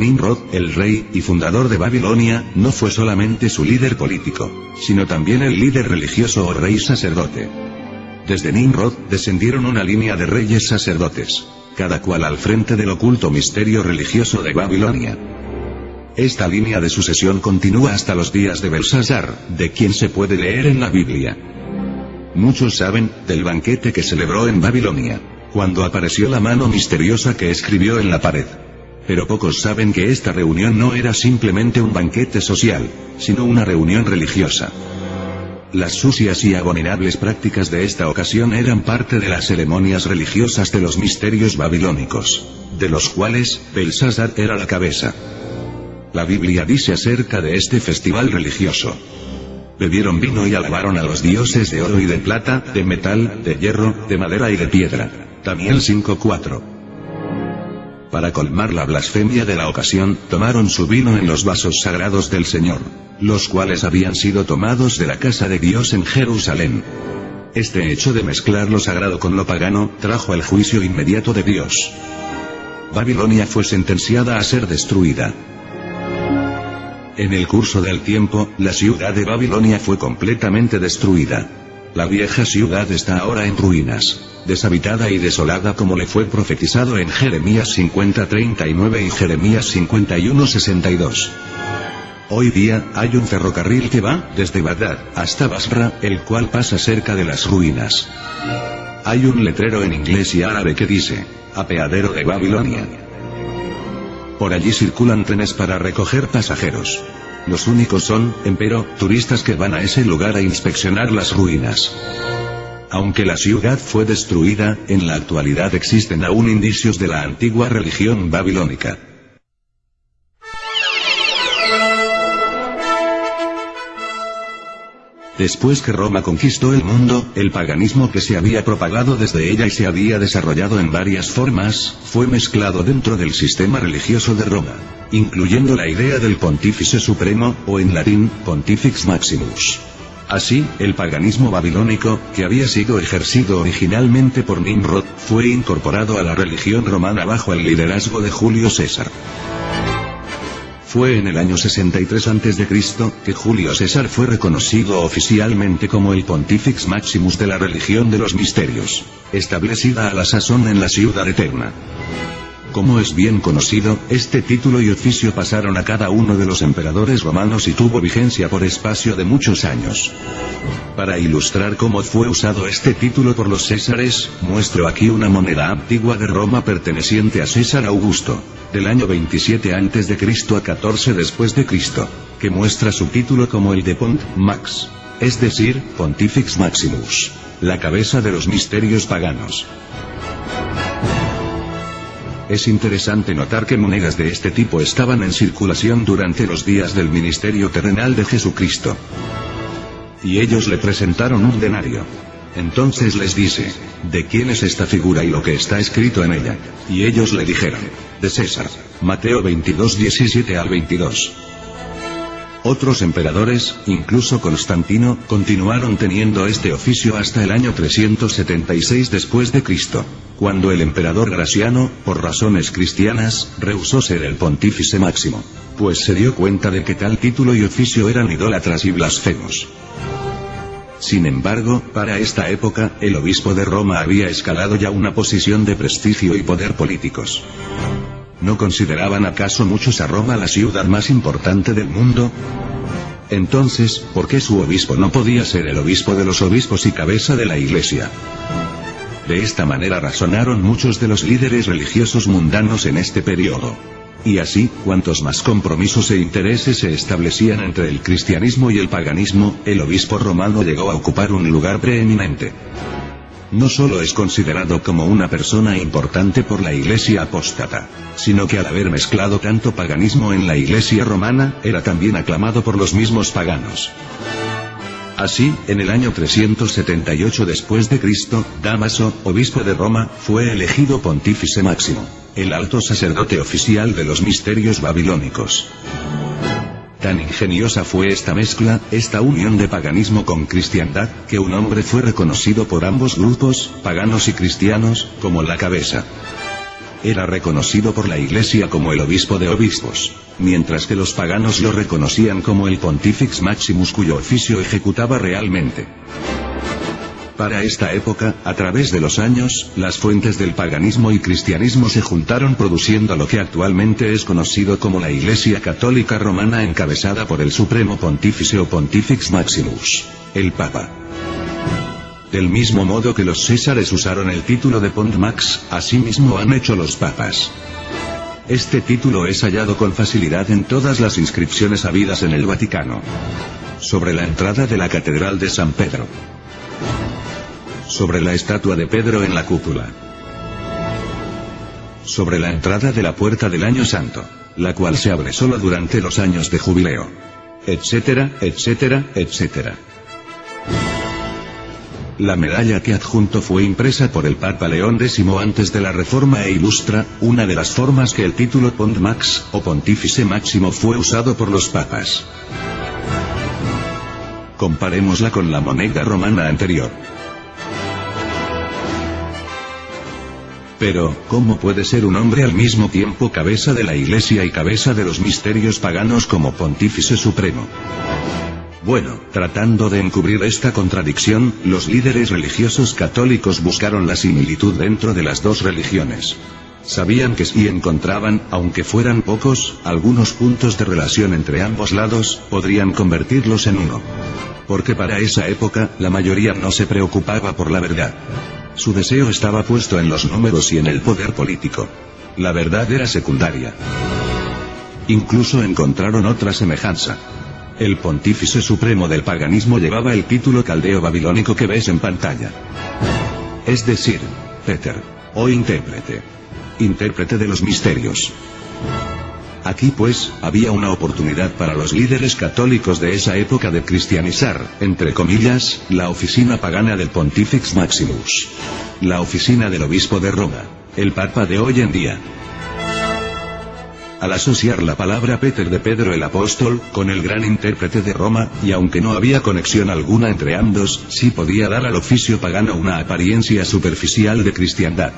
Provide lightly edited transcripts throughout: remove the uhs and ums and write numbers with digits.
Nimrod, el rey y fundador de Babilonia, no fue solamente su líder político, sino también el líder religioso o rey sacerdote. Desde Nimrod, descendieron una línea de reyes sacerdotes, cada cual al frente del oculto misterio religioso de Babilonia. Esta línea de sucesión continúa hasta los días de Belsasar, de quien se puede leer en la Biblia. Muchos saben del banquete que celebró en Babilonia, cuando apareció la mano misteriosa que escribió en la pared. Pero pocos saben que esta reunión no era simplemente un banquete social, sino una reunión religiosa. Las sucias y abominables prácticas de esta ocasión eran parte de las ceremonias religiosas de los misterios babilónicos, de los cuales Belsasar era la cabeza. La Biblia dice acerca de este festival religioso: bebieron vino y alabaron a los dioses de oro y de plata, de metal, de hierro, de madera y de piedra. Daniel 5:4. Para colmar la blasfemia de la ocasión, tomaron su vino en los vasos sagrados del Señor, los cuales habían sido tomados de la casa de Dios en Jerusalén. Este hecho de mezclar lo sagrado con lo pagano, trajo el juicio inmediato de Dios. Babilonia fue sentenciada a ser destruida. En el curso del tiempo, la ciudad de Babilonia fue completamente destruida. La vieja ciudad está ahora en ruinas, deshabitada y desolada como le fue profetizado en Jeremías 50:39 y Jeremías 51:62. Hoy día, hay un ferrocarril que va desde Bagdad hasta Basra, el cual pasa cerca de las ruinas. Hay un letrero en inglés y árabe que dice: apeadero de Babilonia. Por allí circulan trenes para recoger pasajeros. Los únicos son, empero, turistas que van a ese lugar a inspeccionar las ruinas. Aunque la ciudad fue destruida, en la actualidad existen aún indicios de la antigua religión babilónica. Después que Roma conquistó el mundo, el paganismo que se había propagado desde ella y se había desarrollado en varias formas, fue mezclado dentro del sistema religioso de Roma, incluyendo la idea del Pontífice Supremo, o en latín, Pontifex Maximus. Así, el paganismo babilónico, que había sido ejercido originalmente por Nimrod, fue incorporado a la religión romana bajo el liderazgo de Julio César. Fue en el año 63 a.C. que Julio César fue reconocido oficialmente como el Pontifex Maximus de la religión de los misterios, establecida a la sazón en la ciudad eterna. Como es bien conocido, este título y oficio pasaron a cada uno de los emperadores romanos y tuvo vigencia por espacio de muchos años. Para ilustrar cómo fue usado este título por los césares, muestro aquí una moneda antigua de Roma perteneciente a César Augusto, del año 27 a.C. a 14 después de Cristo, que muestra su título como el de Pont Max, es decir, Pontifex Maximus, la cabeza de los misterios paganos. Es interesante notar que monedas de este tipo estaban en circulación durante los días del ministerio terrenal de Jesucristo. Y ellos le presentaron un denario. Entonces les dice: ¿de quién es esta figura y lo que está escrito en ella? Y ellos le dijeron: de César. Mateo 22:17-22. Otros emperadores, incluso Constantino, continuaron teniendo este oficio hasta el año 376 después de Cristo, cuando el emperador Graciano, por razones cristianas, rehusó ser el pontífice máximo, pues se dio cuenta de que tal título y oficio eran idólatras y blasfemos. Sin embargo, para esta época, el obispo de Roma había escalado ya una posición de prestigio y poder políticos. ¿No consideraban acaso muchos a Roma la ciudad más importante del mundo? Entonces, ¿por qué su obispo no podía ser el obispo de los obispos y cabeza de la iglesia? De esta manera razonaron muchos de los líderes religiosos mundanos en este periodo. Y así, cuantos más compromisos e intereses se establecían entre el cristianismo y el paganismo, el obispo romano llegó a ocupar un lugar preeminente. No solo es considerado como una persona importante por la iglesia apóstata, sino que al haber mezclado tanto paganismo en la iglesia romana, era también aclamado por los mismos paganos. Así, en el año 378 después de Cristo, Dámaso, obispo de Roma, fue elegido pontífice máximo, el alto sacerdote oficial de los misterios babilónicos. Tan ingeniosa fue esta mezcla, esta unión de paganismo con cristiandad, que un hombre fue reconocido por ambos grupos, paganos y cristianos, como la cabeza. era reconocido por la Iglesia como el obispo de obispos, mientras que los paganos lo reconocían como el Pontifex Maximus cuyo oficio ejecutaba realmente. Para esta época, a través de los años, las fuentes del paganismo y cristianismo se juntaron produciendo lo que actualmente es conocido como la Iglesia Católica Romana encabezada por el Supremo Pontífice o Pontifex Maximus, el Papa. Del mismo modo que los césares usaron el título de Pont Max, asimismo han hecho los papas. Este título es hallado con facilidad en todas las inscripciones habidas en el Vaticano. Sobre la entrada de la Catedral de San Pedro. Sobre la estatua de Pedro en la cúpula. Sobre la entrada de la puerta del Año Santo, la cual se abre solo durante los años de jubileo. Etcétera, etcétera, etcétera. La medalla que adjunto fue impresa por el Papa León X antes de la Reforma e ilustra una de las formas que el título Pont Max, o Pontífice Máximo fue usado por los papas. Comparémosla con la moneda romana anterior. Pero, ¿cómo puede ser un hombre al mismo tiempo cabeza de la Iglesia y cabeza de los misterios paganos como Pontífice Supremo? Bueno, tratando de encubrir esta contradicción, los líderes religiosos católicos buscaron la similitud dentro de las dos religiones. Sabían que si encontraban, aunque fueran pocos, algunos puntos de relación entre ambos lados, podrían convertirlos en uno. Porque para esa época, la mayoría no se preocupaba por la verdad. Su deseo estaba puesto en los números y en el poder político. La verdad era secundaria. Incluso encontraron otra semejanza. El Pontífice Supremo del paganismo llevaba el título caldeo babilónico que ves en pantalla. Es decir, Peter, o intérprete. Intérprete de los misterios. Aquí pues, había una oportunidad para los líderes católicos de esa época de cristianizar, entre comillas, la oficina pagana del Pontifex Maximus. La oficina del obispo de Roma, el Papa de hoy en día. Al asociar la palabra Peter de Pedro el Apóstol, con el gran intérprete de Roma, y aunque no había conexión alguna entre ambos, sí podía dar al oficio pagano una apariencia superficial de cristiandad.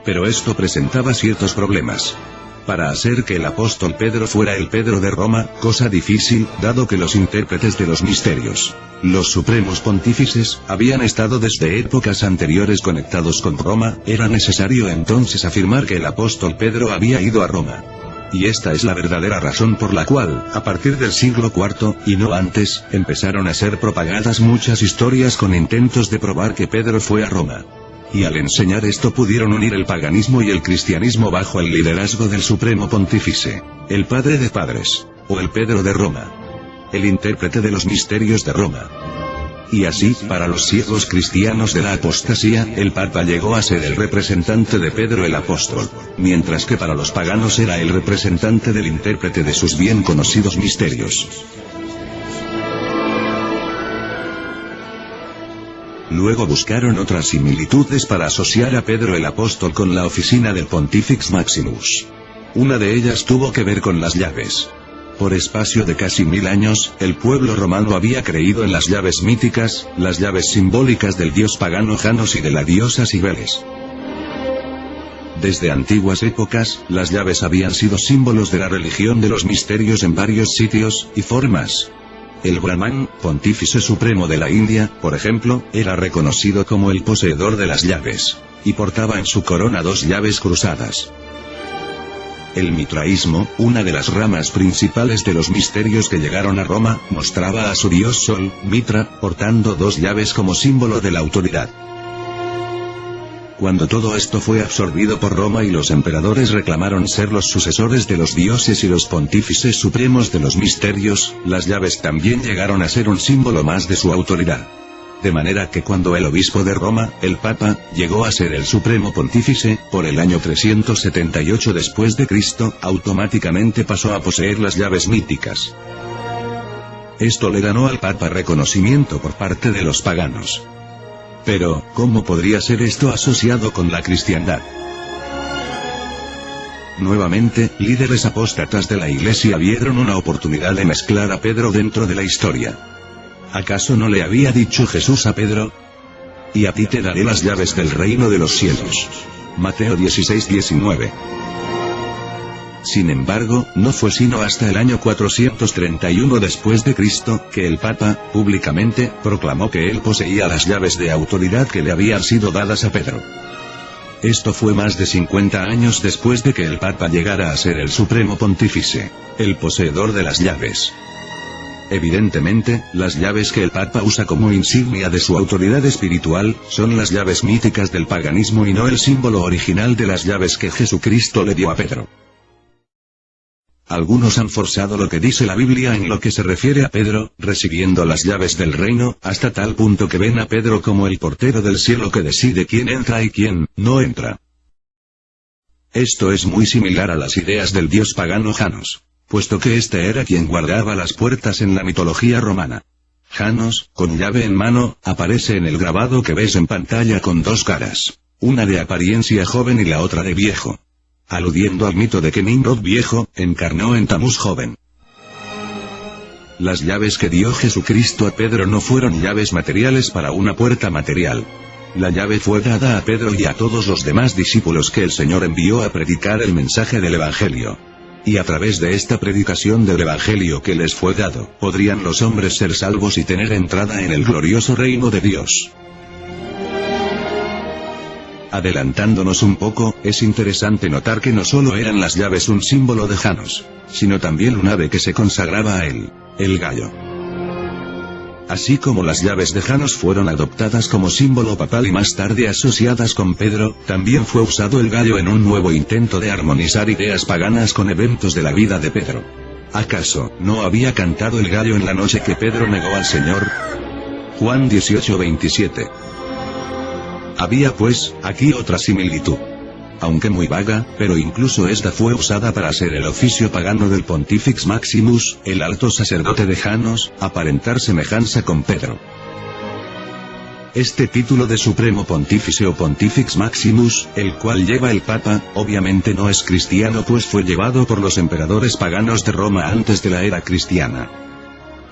Pero esto presentaba ciertos problemas. Para hacer que el apóstol Pedro fuera el Pedro de Roma, cosa difícil, dado que los intérpretes de los misterios, los supremos pontífices, habían estado desde épocas anteriores conectados con Roma, era necesario entonces afirmar que el apóstol Pedro había ido a Roma. Y esta es la verdadera razón por la cual, a partir del siglo IV, y no antes, empezaron a ser propagadas muchas historias con intentos de probar que Pedro fue a Roma. Y al enseñar esto pudieron unir el paganismo y el cristianismo bajo el liderazgo del Supremo Pontífice, el Padre de Padres, o el Pedro de Roma, el intérprete de los misterios de Roma. Y así, para los ciegos cristianos de la apostasía, el Papa llegó a ser el representante de Pedro el Apóstol, mientras que para los paganos era el representante del intérprete de sus bien conocidos misterios. Luego buscaron otras similitudes para asociar a Pedro el Apóstol con la oficina del Pontifex Maximus. Una de ellas tuvo que ver con las llaves. Por espacio de casi 1000 años, el pueblo romano había creído en las llaves míticas, las llaves simbólicas del dios pagano Janos y de la diosa Cibeles. Desde antiguas épocas, las llaves habían sido símbolos de la religión de los misterios en varios sitios y formas. El Brahman, pontífice supremo de la India, por ejemplo, era reconocido como el poseedor de las llaves, y portaba en su corona 2 llaves cruzadas. El mitraísmo, una de las ramas principales de los misterios que llegaron a Roma, mostraba a su dios Sol, Mitra, portando 2 llaves como símbolo de la autoridad. Cuando todo esto fue absorbido por Roma y los emperadores reclamaron ser los sucesores de los dioses y los pontífices supremos de los misterios, las llaves también llegaron a ser un símbolo más de su autoridad. De manera que cuando el obispo de Roma, el Papa, llegó a ser el supremo pontífice, por el año 378 después de Cristo, automáticamente pasó a poseer las llaves míticas. Esto le ganó al Papa reconocimiento por parte de los paganos. Pero, ¿cómo podría ser esto asociado con la cristiandad? Nuevamente, líderes apóstatas de la Iglesia vieron una oportunidad de mezclar a Pedro dentro de la historia. ¿Acaso no le había dicho Jesús a Pedro? Y a ti te daré las llaves del reino de los cielos. Mateo 16:19. Sin embargo, no fue sino hasta el año 431 después de Cristo, que el Papa, públicamente, proclamó que él poseía las llaves de autoridad que le habían sido dadas a Pedro. Esto fue más de 50 años después de que el Papa llegara a ser el Supremo Pontífice, el poseedor de las llaves. Evidentemente, las llaves que el Papa usa como insignia de su autoridad espiritual, son las llaves míticas del paganismo y no el símbolo original de las llaves que Jesucristo le dio a Pedro. Algunos han forzado lo que dice la Biblia en lo que se refiere a Pedro, recibiendo las llaves del reino, hasta tal punto que ven a Pedro como el portero del cielo que decide quién entra y quién no entra. Esto es muy similar a las ideas del dios pagano Janos, puesto que este era quien guardaba las puertas en la mitología romana. Janos, con llave en mano, aparece en el grabado que ves en pantalla con dos caras, una de apariencia joven y la otra de viejo, aludiendo al mito de que Nimrod viejo, encarnó en Tamuz joven. Las llaves que dio Jesucristo a Pedro no fueron llaves materiales para una puerta material. La llave fue dada a Pedro y a todos los demás discípulos que el Señor envió a predicar el mensaje del Evangelio. Y a través de esta predicación del Evangelio que les fue dado, podrían los hombres ser salvos y tener entrada en el glorioso reino de Dios. Adelantándonos un poco, es interesante notar que no solo eran las llaves un símbolo de Janos, sino también un ave que se consagraba a él, el gallo. Así como las llaves de Janos fueron adoptadas como símbolo papal y más tarde asociadas con Pedro, también fue usado el gallo en un nuevo intento de armonizar ideas paganas con eventos de la vida de Pedro. ¿Acaso no había cantado el gallo en la noche que Pedro negó al Señor? Juan 18:27. Había pues, aquí otra similitud. Aunque muy vaga, pero incluso esta fue usada para hacer el oficio pagano del Pontifex Maximus, el alto sacerdote de Janos, aparentar semejanza con Pedro. Este título de Supremo Pontífice o Pontifex Maximus, el cual lleva el Papa, obviamente no es cristiano pues fue llevado por los emperadores paganos de Roma antes de la era cristiana.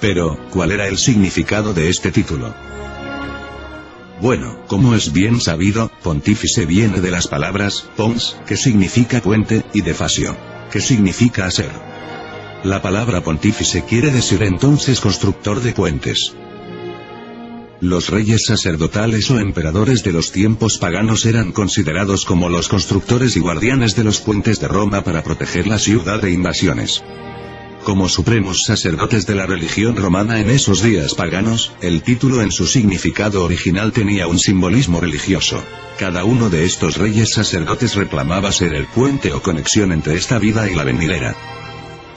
Pero, ¿cuál era el significado de este título? Bueno, como es bien sabido, pontífice viene de las palabras pons, que significa puente, y de facio, que significa hacer. La palabra pontífice quiere decir entonces constructor de puentes. Los reyes sacerdotales o emperadores de los tiempos paganos eran considerados como los constructores y guardianes de los puentes de Roma para proteger la ciudad de invasiones. Como supremos sacerdotes de la religión romana en esos días paganos, el título en su significado original tenía un simbolismo religioso. Cada uno de estos reyes sacerdotes reclamaba ser el puente o conexión entre esta vida y la venidera.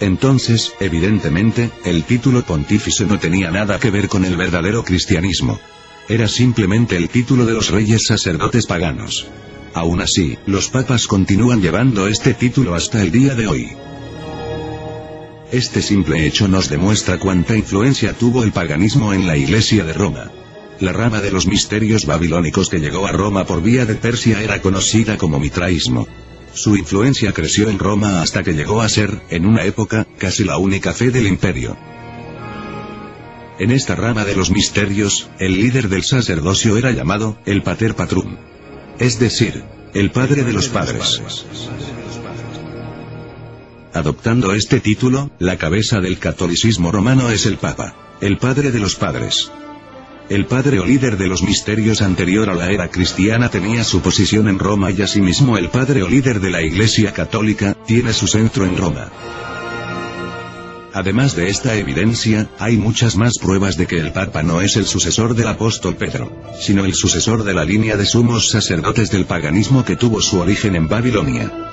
Entonces, evidentemente, el título pontífice no tenía nada que ver con el verdadero cristianismo. Era simplemente el título de los reyes sacerdotes paganos. Aún así, los papas continúan llevando este título hasta el día de hoy. Este simple hecho nos demuestra cuánta influencia tuvo el paganismo en la Iglesia de Roma. La rama de los misterios babilónicos que llegó a Roma por vía de Persia era conocida como mitraísmo. Su influencia creció en Roma hasta que llegó a ser, en una época, casi la única fe del imperio. En esta rama de los misterios, el líder del sacerdocio era llamado, el Pater Patrum. Es decir, el padre de los padres. Adoptando este título, la cabeza del catolicismo romano es el Papa, el padre de los padres. El padre o líder de los misterios anterior a la era cristiana tenía su posición en Roma y asimismo el padre o líder de la Iglesia católica, tiene su centro en Roma. Además de esta evidencia, hay muchas más pruebas de que el Papa no es el sucesor del apóstol Pedro, sino el sucesor de la línea de sumos sacerdotes del paganismo que tuvo su origen en Babilonia.